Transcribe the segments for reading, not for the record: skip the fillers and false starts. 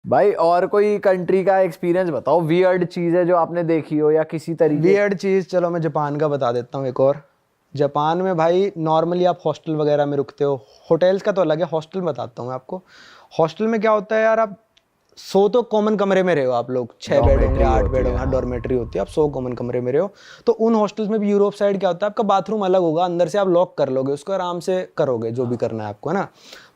भाई और कोई कंट्री का एक्सपीरियंस बताओ, वियर्ड चीज है जो आपने देखी हो या किसी तरीके। वियर्ड चीज़, चलो मैं जापान का बता देता हूँ एक और। जापान में भाई नॉर्मली आप हॉस्टल वगैरह में रुकते हो, होटल्स का तो अलग है, हॉस्टल बताता हूँ मैं आपको। हॉस्टल में क्या होता है यार, आप सो तो कॉमन कमरे में रहे हो आप लोग, 6 बेड होंगे, डॉर्मेट्री 8 बेड होती होंगे, है। डॉर्मेट्री होती है, आप 100 कॉमन कमरे में रहे हो। तो उन हॉस्टल्स में भी यूरोप साइड क्या होता है, आपका बाथरूम अलग होगा, अंदर से आप लॉक कर लोगे उसको, आराम से करोगे जो भी करना है आपको, है ना।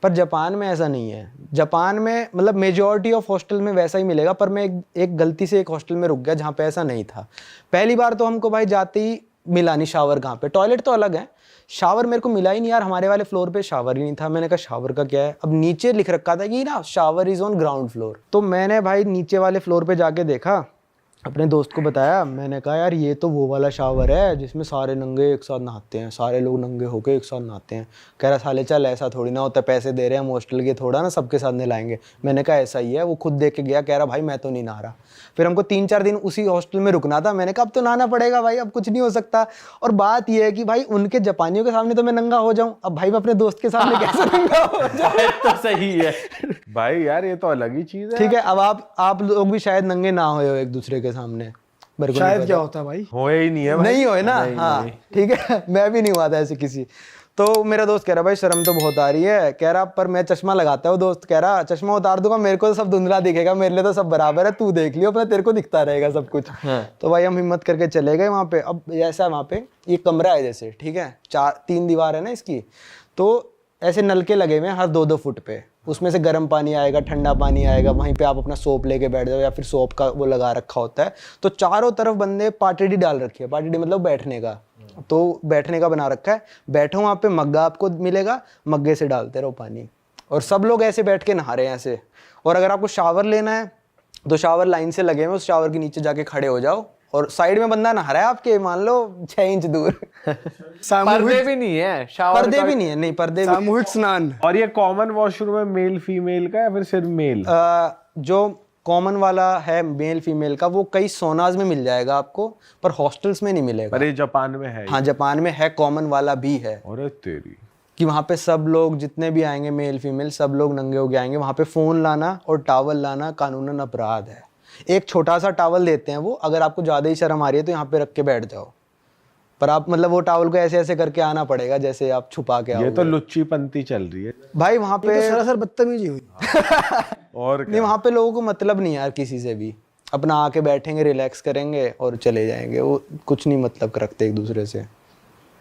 पर जापान में ऐसा नहीं है। जापान में मतलब मेजॉरिटी ऑफ हॉस्टल में वैसा ही मिलेगा, पर मैं एक गलती से एक हॉस्टल में रुक गया जहाँ पे ऐसा नहीं था। पहली बार तो हमको भाई जाते ही मिला नहीं शावर कहाँ पे, टॉयलेट तो अलग है, शावर मेरे को मिला ही नहीं यार, हमारे वाले फ्लोर पे शावर ही नहीं था। मैंने कहा शावर का क्या है, अब नीचे लिख रखा था कि ना shower is on ground floor. तो मैंने भाई नीचे वाले फ्लोर पे जाके देखा, अपने दोस्त को बताया, मैंने कहा यार ये तो वो वाला शावर है जिसमें सारे नंगे एक साथ नहाते हैं, सारे लोग नंगे होके एक साथ नहाते हैं। कह रहा साले चल ऐसा थोड़ी ना होता, पैसे दे रहे हैं हॉस्टल के, थोड़ा ना सबके साथ नहलाएंगे। मैंने कहा ऐसा ही है, वो खुद देख के गया, कह रहा भाई मैं तो नहीं नहा रहा। फिर हमको 3-4 दिन उसी हॉस्टल में रुकना था, मैंने कहा अब तो नहाना पड़ेगा भाई, अब कुछ नहीं हो सकता। और बात यह है कि भाई उनके जापानियों के सामने तो मैं नंगा हो जाऊं, अब भाई मैं अपने दोस्त के सामने कैसे नंगा हो जाऊं। तो सही है। भाई यार ये तो अलग ही चीज है। ठीक है, अब आप लोग भी शायद नंगे ना होए हो एक दूसरे के सामने, मेरे को नहीं शायद पता। क्या होता है भाई। होए ही नहीं है भाई। नहीं होए ना, नहीं, हाँ नहीं। ठीक है। मैं भी नहीं हुआ था ऐसे किसी। तो मेरा दोस्त कह रहा भाई शर्म तो बहुत आ रही है, कह रहा पर मैं चश्मा लगाता हूँ। दोस्त कह रहा चश्मा उतार दूंगा, मेरे को तो सब धुंधला दिखेगा, मेरे लिए तो सब बराबर है, तू देख लियो अपना, तेरे को दिखता रहेगा सब कुछ। तो भाई हम हिम्मत करके चले गए वहाँ पे। अब ऐसा वहाँ पे ये कमरा है जैसे, ठीक है, 3 दीवार है ना इसकी, तो ऐसे नलके लगे हुए हैं हर 2-2 फुट पे, उसमें से गर्म पानी आएगा, ठंडा पानी आएगा, वहीं पे आप अपना सोप लेके बैठ जाओ, या फिर सोप का वो लगा रखा होता है। तो चारों तरफ बंदे पार्टी डाल रखी है, पार्टी मतलब बैठने का, तो बैठने का बना रखा है। बैठो वहाँ पे, मग्गा आपको मिलेगा, मग्गे से डालते रहो पानी, और सब लोग ऐसे बैठ के नहा रहे हैं ऐसे। और अगर आपको शावर लेना है तो शावर लाइन से लगे हुए, उस शावर के नीचे जाके खड़े हो जाओ, और साइड में बंदा नहा रहा है आपके, मान लो 6 इंच दूर। पर्दे सामूहिक भी नहीं है, शावर पर्दे का भी नहीं है, नहीं पर्दे भी। सामूहिक स्नान। और ये कॉमन वॉशरूम है मेल फीमेल का या फिर सिर्फ मेल? जो कॉमन वाला है मेल फीमेल का, वो कई सोनाज में मिल जाएगा आपको, पर हॉस्टल्स में नहीं मिलेगा। अरे जापान में है हाँ जापान में है, कॉमन वाला भी है, अरे तेरी। कि वहाँ पे सब लोग जितने भी आएंगे मेल फीमेल सब लोग नंगे होके आएंगे। वहाँ पे फ़ोन लाना और टावल लाना कानूनन अपराध है। एक छोटा सा टावल देते हैं वो, अगर आपको ज़्यादा ही शर्म आ रही है तो यहाँ पे रख के बैठ जाओ, पर आप मतलब वो टावल को ऐसे ऐसे करके आना पड़ेगा जैसे आप छुपा के आओगे। ये तो लुच्ची पंती चल रही है। भाई वहाँ ये पे तो सरासर बदतमीजी हुई। और नहीं, वहाँ पे लोगों को मतलब नहीं यार किसी से भी, अपना आके बैठेंगे, रिलैक्स करेंगे और चले जाएंगे, वो कुछ नहीं मतलब रखते एक दूसरे से।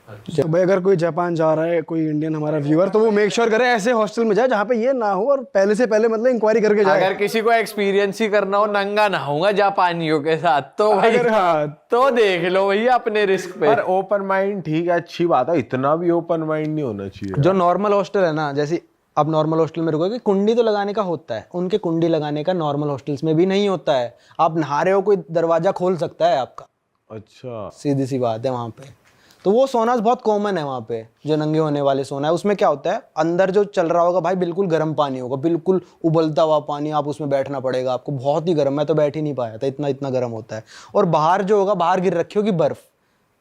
तो भाई अगर कोई जापान जा रहा है, कोई इंडियन हमारा व्यूअर, तो वो मेक श्योर करे ऐसे हॉस्टल में जाए जहाँ पे ये ना हो, और पहले से पहले मतलब इंक्वायरी करके जाए। अगर किसी को एक्सपीरियंस ही करना हो, नंगा नहाऊंगा जापानियों के साथ, तो भाई अगर हाँ, तो देख लो भैया अपने रिस्क पे। पर ओपन माइंड ठीक है, अच्छी बात है, इतना भी ओपन माइंड नहीं होना चाहिए। जो नॉर्मल हॉस्टल है ना, जैसे अब नॉर्मल हॉस्टल में रुकोगे, कुंडी तो लगाने का होता है, उनके कुंडी लगाने का नॉर्मल हॉस्टल्स में भी नहीं होता है। आप नहा रहे हो, कोई दरवाजा खोल सकता है आपका, अच्छा सीधी सी बात है वहाँ पे। तो वो सोनास बहुत कॉमन है वहाँ पे, जो नंगे होने वाले सोना है। उसमें क्या होता है, अंदर जो चल रहा होगा भाई बिल्कुल गर्म पानी होगा, बिल्कुल उबलता हुआ पानी, आप उसमें बैठना पड़ेगा आपको, बहुत ही गर्म। मैं तो बैठ ही नहीं पाया था, इतना इतना गर्म होता है। और बाहर जो होगा, बाहर गिर रखी होगी बर्फ,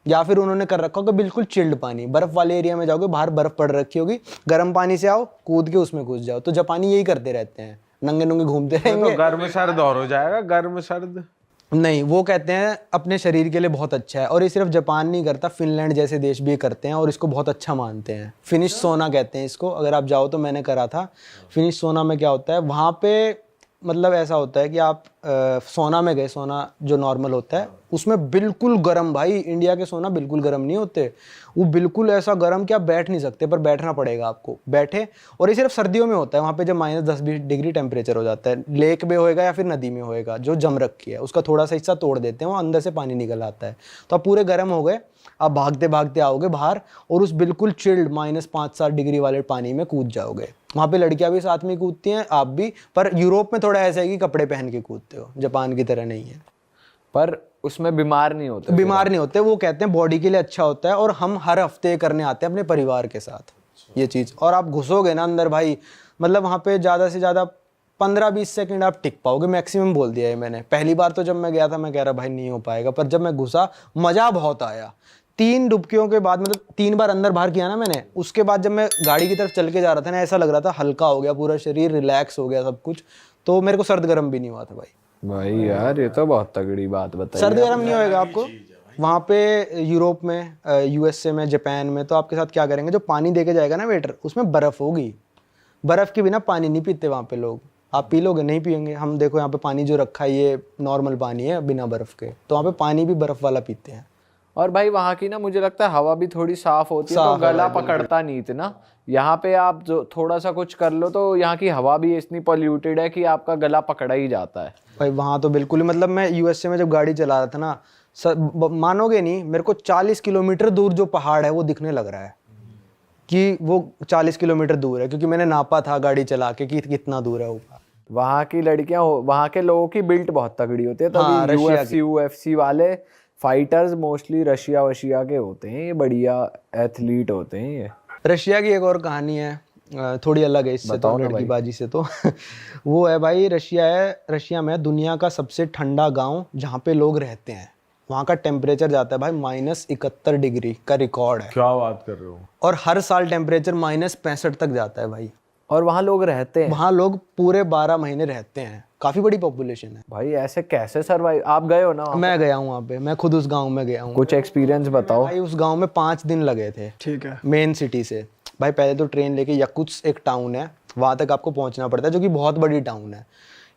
या फिर उन्होंने कर रखा होगा बिल्कुल चिल्ड पानी, बर्फ वाले एरिया में जाओगे, बाहर बर्फ पड़ रखी होगी, गर्म पानी से आओ, कूद के उसमें घुस जाओ। तो जापानी यही करते रहते हैं, नंगे नंगे घूमते तो रहेंगे। गर्म सर्द और हो जाएगा, गर्म सर्द। नहीं, वो कहते हैं अपने शरीर के लिए बहुत अच्छा है, और ये सिर्फ जापान नहीं करता, फिनलैंड जैसे देश भी ये करते हैं और इसको बहुत अच्छा मानते हैं। फिनिश सोना कहते हैं इसको, अगर आप जाओ तो, मैंने करा था। फिनिश सोना में क्या होता है वहाँ पे, मतलब ऐसा होता है कि आप सोना में गए, सोना जो नॉर्मल होता है उसमें बिल्कुल गर्म, भाई इंडिया के सोना बिल्कुल गर्म नहीं होते, वो बिल्कुल ऐसा गर्म कि आप बैठ नहीं सकते, पर बैठना पड़ेगा आपको, बैठे। और ये सिर्फ सर्दियों में होता है, वहाँ पे जब -10-20 डिग्री टेम्परेचर हो जाता है, लेक में होएगा या फिर नदी में होएगा जो जम रखी है, उसका थोड़ा सा हिस्सा तोड़ देते हैं, वो अंदर से पानी निकल आता है, तो आप पूरे गर्म हो गए, आप भागते भागते आओगे बाहर, और उस बिल्कुल चिल्ड -5-7 डिग्री वाले पानी में कूद जाओगे। वहाँ पे लड़कियां भी साथ में कूदती हैं, आप भी, पर यूरोप में थोड़ा ऐसा है कि कपड़े पहन के कूदते हो, जापान की तरह नहीं है। पर उसमें बीमार नहीं होते। बीमार नहीं होते, वो कहते हैं बॉडी के लिए अच्छा होता है, और हम हर हफ्ते करने आते हैं अपने परिवार के साथ ये चीज़। और आप घुसोगे ना अंदर भाई, मतलब वहाँ पे ज़्यादा से ज़्यादा 15-20 सेकंड आप टिक पाओगे मैक्सिमम, बोल दिया है मैंने। पहली बार तो जब मैं गया था मैं कह रहा भाई नहीं हो पाएगा, पर जब मैं घुसा मज़ा बहुत आया। 3 डुबकियों के बाद, मतलब 3 बार अंदर बाहर किया ना मैंने, उसके बाद जब मैं गाड़ी की तरफ चल के जा रहा था ना, ऐसा लग रहा था हल्का हो गया पूरा शरीर, रिलैक्स हो गया सब कुछ। तो मेरे को सर्द गर्म भी नहीं हुआ था भाई। भाई यार ये तो बहुत तगड़ी बात बताई। सर्द गर्म नहीं होएगा आपको वहाँ पे यूरोप में, यूएसए में, जापान में। तो आपके साथ क्या करेंगे, जो पानी दे के जाएगा ना वेटर, उसमें बर्फ़ होगी। बर्फ़ के बिना पानी नहीं पीते वहाँ पे लोग। आप पी लोगे? नहीं पियेंगे। हम देखो यहाँ पे पानी जो रखा है ये नॉर्मल पानी है बिना बर्फ़ के, तो वहाँ पे पानी भी बर्फ़ वाला पीते हैं। और भाई वहाँ की ना मुझे लगता है हवा भी थोड़ी साफ होती है, तो गला पकड़ता नहीं इतना। यहाँ पे आप जो थोड़ा सा कुछ कर लो तो यहाँ की हवा भी इतनी पॉल्यूटेड है कि आपका गला पकड़ा ही जाता है। भाई वहाँ तो बिल्कुल ही, मतलब मैं यूएसए में जब गाड़ी चला रहा था ना, मानोगे नहीं, मेरे को 40 किलोमीटर दूर जो पहाड़ है वो दिखने लग रहा है कि वो 40 किलोमीटर दूर है, क्योंकि मैंने नापा था गाड़ी चला के कि कितना दूर है ऊपर। वहाँ की लड़कियां, वहाँ के लोगों की बिल्ट बहुत तगड़ी होती है, हाँ, तभी रशिया यूएफसी वाले फाइटर्स मोस्टली रशिया वशिया के होते हैं, ये बढ़िया एथलीट होते हैं ये। रशिया की एक और कहानी है, थोड़ी अलग है इससे तो, लड़कीबाजी से तो वो है भाई, रशिया में दुनिया का सबसे ठंडा गांव जहाँ पे लोग रहते हैं, वहाँ का टेम्परेचर जाता है भाई -71 डिग्री का रिकॉर्ड है। क्या बात कर रहे हो? और हर साल टेम्परेचर -65 तक जाता है भाई। और वहाँ लोग रहते हैं, वहाँ लोग पूरे 12 महीने रहते हैं। काफी बड़ी पॉपुलेशन है भाई ऐसे कैसे सरवाइव? आप गए हो ना वहाँ? मैं गया हूँ वहाँ पे, मैं खुद उस गांव में गया हूँ। कुछ एक्सपीरियंस बताओ। भाई उस गांव में 5 दिन लगे थे। ठीक है। मेन सिटी से भाई पहले तो ट्रेन लेके यकुत्स्क एक टाउन है, वहाँ तक आपको पहुँचना पड़ता है, जो कि बहुत बड़ी टाउन है।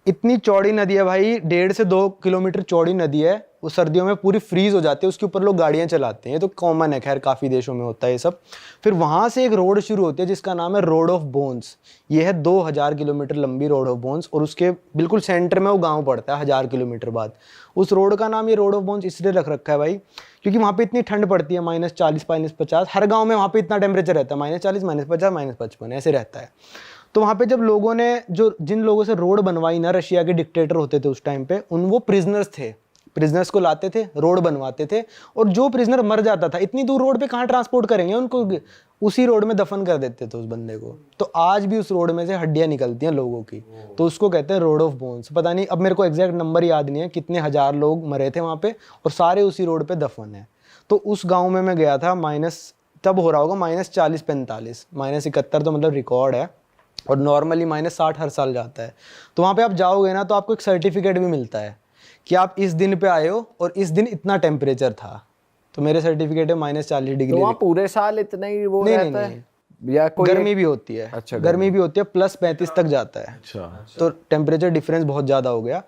इतनी चौड़ी नदी है भाई, 1.5 से 2 किलोमीटर चौड़ी नदी है। वो सर्दियों में पूरी फ्रीज हो जाती है, उसके ऊपर लोग गाड़ियाँ चलाते हैं। ये तो कॉमन है, खैर काफ़ी देशों में होता है ये सब। फिर वहाँ से एक रोड शुरू होती है जिसका नाम है रोड ऑफ बोन्स। ये है 2000 किलोमीटर लंबी रोड ऑफ बोन्स, और उसके बिल्कुल सेंटर में वो गाँव पड़ता है 1000 किलोमीटर बाद। उस रोड का नाम ये रोड ऑफ बोन्स इसलिए रख रखा है भाई क्योंकि वहाँ पे इतनी ठंड पड़ती है, -40 -50। हर गाँव में वहाँ पे इतना टेम्परेचर रहता है, -40 -50 -55 ऐसे रहता है। तो वहाँ पे जब लोगों ने, जिन लोगों से रोड बनवाई ना, रशिया के डिक्टेटर होते थे उस टाइम पे, वो प्रिजनर्स थे। प्रिजनर्स को लाते थे, रोड बनवाते थे, और जो प्रिजनर मर जाता था, इतनी दूर रोड पे कहाँ ट्रांसपोर्ट करेंगे उनको, उसी रोड में दफन कर देते थे उस बंदे को। तो आज भी उस रोड में से हड्डियाँ निकलती हैं लोगों की, तो उसको कहते हैं रोड ऑफ बोन्स। पता नहीं, अब मेरे को एग्जैक्ट नंबर याद नहीं है कितने हजार लोग मरे थे वहाँ पे, और सारे उसी रोड पे दफन है। तो उस गाँव में मैं गया था, तब हो रहा होगा -40 45, -71 तो मतलब रिकॉर्ड है, और नॉर्मली -60 हर साल जाता है। तो वहाँ पे आप जाओगे ना, तो आपको एक सर्टिफिकेट भी मिलता है कि आप इस दिन पे आए हो और इस दिन इतना टेम्परेचर था। तो मेरे सर्टिफिकेट है -40 डिग्री। तो वहाँ पूरे साल इतना ही वो रहता है? या कोई गर्मी भी होती है। अच्छा, गर्मी भी होती है, +35 तक जाता है। अच्छा। तो टेम्परेचर डिफरेंस बहुत ज़्यादा हो गया।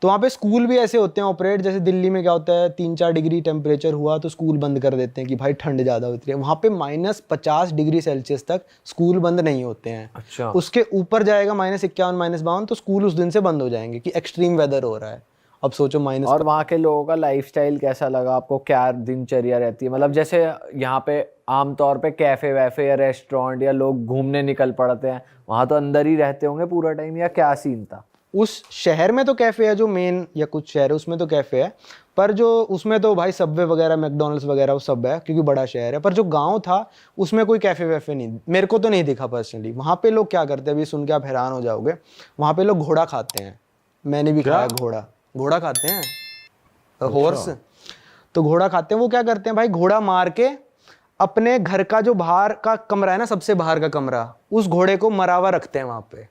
तो वहाँ पे स्कूल भी ऐसे होते हैं ऑपरेट, जैसे दिल्ली में क्या होता है, 3-4 डिग्री टेम्परेचर हुआ तो स्कूल बंद कर देते हैं कि भाई ठंड ज़्यादा होती है। वहाँ पे -50 डिग्री सेल्सियस तक स्कूल बंद नहीं होते हैं। अच्छा। उसके ऊपर जाएगा -51 -52, तो स्कूल उस दिन से बंद हो जाएंगे कि एक्सट्रीम वेदर हो रहा है। अब सोचो माइनस। और वहाँ के लोगों का लाइफस्टाइल कैसा लगा आपको? क्या दिनचर्या रहती है? मतलब जैसे यहाँ पे आमतौर पे कैफे वैफे या रेस्टोरेंट या लोग घूमने निकल पड़ते हैं, वहाँ तो अंदर ही रहते होंगे पूरा टाइम, या क्या सीन था? उस शहर में तो कैफ़े है, जो मेन या कुछ शहर है उसमें तो कैफ़े है, पर जो उसमें तो भाई सबवे वगैरह, मैकडॉनल्ड्स वगैरह वो सब है क्योंकि बड़ा शहर है। पर जो गांव था उसमें कोई कैफ़े वैफे नहीं, मेरे को तो नहीं दिखा पर्सनली। वहाँ पे लोग क्या करते हैं, अभी सुन के आप हैरान हो जाओगे, वहाँ पे लोग घोड़ा खाते हैं। मैंने भी खाया घोड़ा खाते हैं, हॉर्स। तो घोड़ा खाते हैं, वो क्या करते हैं भाई, घोड़ा मार के अपने घर का जो बाहर का कमरा है ना, सबसे बाहर का कमरा, उस घोड़े को मरावा रखते हैं वहाँ पे।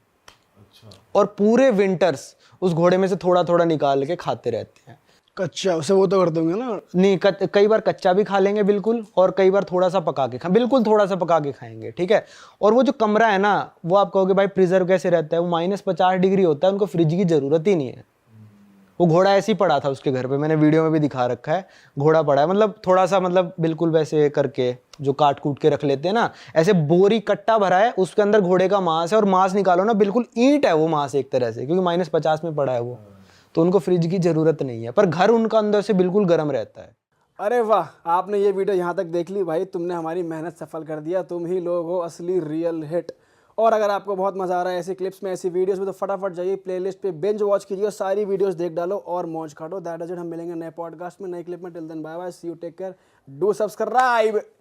और पूरे विंटर्स उस घोड़े में से थोड़ा थोड़ा निकाल के खाते रहते हैं। कच्चा उसे वो तो कर दोगे ना? नहीं, कई बार कच्चा भी खा लेंगे बिल्कुल, और कई बार थोड़ा सा पका के बिल्कुल थोड़ा सा पका के खाएंगे, ठीक है। और वो जो कमरा है ना, वो आप कहोगे भाई प्रिजर्व कैसे रहता है, वो -50 डिग्री होता है, उनको फ्रिज की जरूरत ही नहीं है। वो घोड़ा ऐसे ही पड़ा था उसके घर पे, मैंने वीडियो में भी दिखा रखा है। घोड़ा पड़ा है, मतलब थोड़ा सा, मतलब बिल्कुल वैसे करके जो काट कूट के रख लेते हैं ना, ऐसे बोरी कट्टा भरा है, उसके अंदर घोड़े का मांस है, और मांस निकालो ना, बिल्कुल ईंट है वो मांस एक तरह से, क्योंकि -50 में पड़ा है वो। तो उनको फ्रिज की जरूरत नहीं है, पर घर उनका अंदर से बिल्कुल गर्म रहता है। अरे वाह, आपने ये वीडियो यहाँ तक देख ली भाई, तुमने हमारी मेहनत सफल कर दिया। तुम ही लोग हो असली रियल हिट। और अगर आपको बहुत मजा आ रहा है ऐसी क्लिप्स में, ऐसी वीडियोस में, तो फटाफट जाइए प्लेलिस्ट पे, बिंज वॉच कीजिए, सारी वीडियोस देख डालो और मौज काटो। That is it. हम मिलेंगे नए पॉडकास्ट में, नए क्लिप में। Till then bye bye, see you, take care, do subscribe.